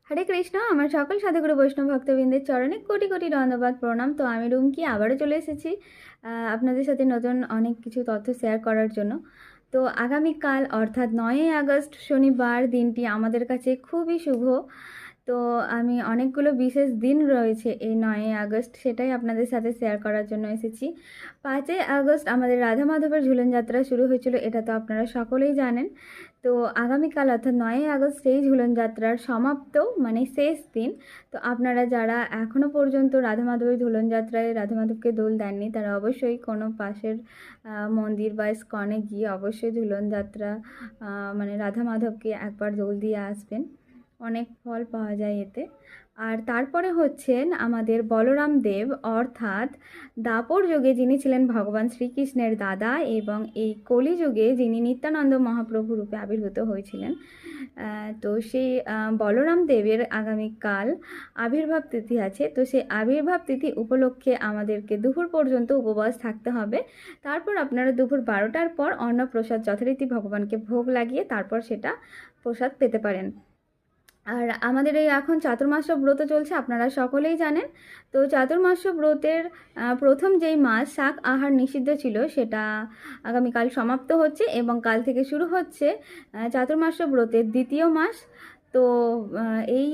হরে কৃষ্ণ। আমার সকল সাধুগুরু বৈষ্ণব ভক্তবৃন্দের চরণে কোটি কোটি দণ্ডবাদ প্রণাম। তো আমি রুমকি আবারও চলে এসেছি আপনাদের সাথে নতুন অনেক কিছু তথ্য শেয়ার করার জন্য। তো আগামীকাল অর্থাৎ 9ই আগস্ট শনিবার দিনটি আমাদের কাছে খুবই শুভ। তো আমি অনেকগুলো বিশেষ দিন রয়েছে এই 9ই আগস্ট, সেটাই আপনাদের সাথে শেয়ার করার জন্য এসেছি। 5ই আগস্ট আমাদের রাধা মাধবের ঝুলন যাত্রা শুরু হয়েছিল, এটা তো আপনারা সকলেই জানেন। তো আগামীকাল অর্থাৎ 9ই আগস্ট সেই ঝুলন যাত্রার সমাপ্ত মানে শেষ দিন। তো আপনারা যারা এখনও পর্যন্ত রাধা মাধবের ঝুলন যাত্রায় রাধা মাধবকে দোল দেননি, তারা অবশ্যই কোনো পাশের মন্দির বা ইস্কনে গিয়ে অবশ্যই ঝুলন যাত্রা মানে রাধা মাধবকে একবার দোল দিয়ে আসবেন, অনেক ফল পাওয়া যায় এতে। আর তারপরে হচ্ছেন আমাদের বলরাম দেব, অর্থাৎ দাপর যুগে যিনি ছিলেন ভগবান শ্রীকৃষ্ণের দাদা এবং এই কলিযুগে যিনি নিত্যানন্দ মহাপ্রভু রূপে আবির্ভূত হয়েছিলেন। তো সেই বলরাম দেবের আগামীকাল আবির্ভাব তিথি আছে। তো সেই আবির্ভাব তিথি উপলক্ষে আমাদেরকে দুপুর পর্যন্ত উপবাস থাকতে হবে। তারপর আপনারা দুপুর 12টার পর অন্নপ্রসাদ যথারীতি ভগবানকে ভোগ লাগিয়ে তারপর সেটা প্রসাদ পেতে পারেন। আর আমাদের এই এখন চাতুর্মাস্য ব্রত চলছে, আপনারা সকলেই জানেন। তো চাতুর্মাস্য ব্রতের প্রথম যেই মাস শাক আহার নিষিদ্ধ ছিল সেটা আগামীকাল সমাপ্ত হচ্ছে এবং কাল থেকে শুরু হচ্ছে চাতুর্মাস্য ব্রতের দ্বিতীয় মাস। তো এই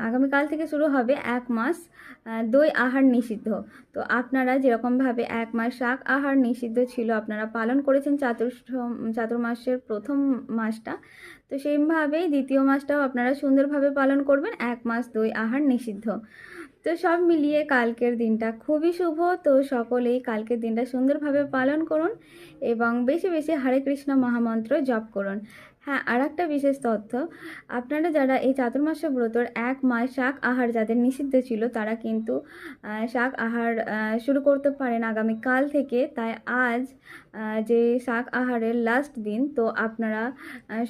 আগামীকাল থেকে শুরু হবে 1 মাস দই আহার নিষিদ্ধ। তো আপনারা যেরকমভাবে 1 মাস শাক আহার নিষিদ্ধ ছিল আপনারা পালন করেছেন চাতুর্মাসের প্রথম মাসটা, তো সেইভাবেই দ্বিতীয় মাসটাও আপনারা সুন্দরভাবে পালন করবেন, 1 মাস দই আহার নিষিদ্ধ। তো সব মিলিয়ে কালকের দিনটা খুবই শুভ। তো সকলেই কালকের দিনটা সুন্দরভাবে পালন করুন এবং বেশি বেশি হরে কৃষ্ণ মহামন্ত্র জপ করুন। হ্যাঁ, আর একটা বিশেষ তথ্য, আপনারা যারা এই চাতুর্মাস্য ব্রতর 1 মাস শাক আহার যাদের নিষিদ্ধ ছিল তারা কিন্তু শাক আহার শুরু করতে পারেন আগামীকাল থেকে। তাই আজ যে শাক আহারের লাস্ট দিন, তো আপনারা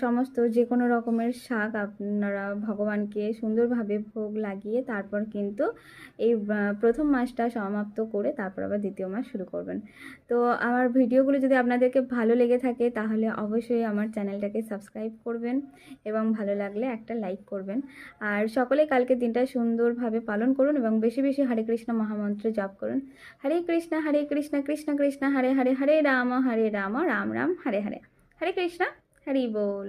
সমস্ত যে কোনো রকমের শাক আপনারা ভগবানকে সুন্দরভাবে ভোগ লাগিয়ে তারপর কিন্তু এই প্রথম মাসটা সমাপ্ত করে তারপর আবার দ্বিতীয় মাস শুরু করবেন। তো আমার ভিডিওগুলো যদি আপনাদেরকে ভালো লেগে থাকে তাহলে অবশ্যই আমার চ্যানেলটাকে সাবস্ক্রাইব করবেন এবং ভালো লাগলে একটা লাইক করবেন। আর সকলে কালকে দিনটা সুন্দরভাবে পালন করুন এবং বেশি বেশি হরে কৃষ্ণ মহামন্ত্র জপ করুন। হরে কৃষ্ণ কৃষ্ণ কৃষ্ণ হরে হরে, হরে রাম রাম রাম হরে হরে। হরে কৃষ্ণ, হরি বল।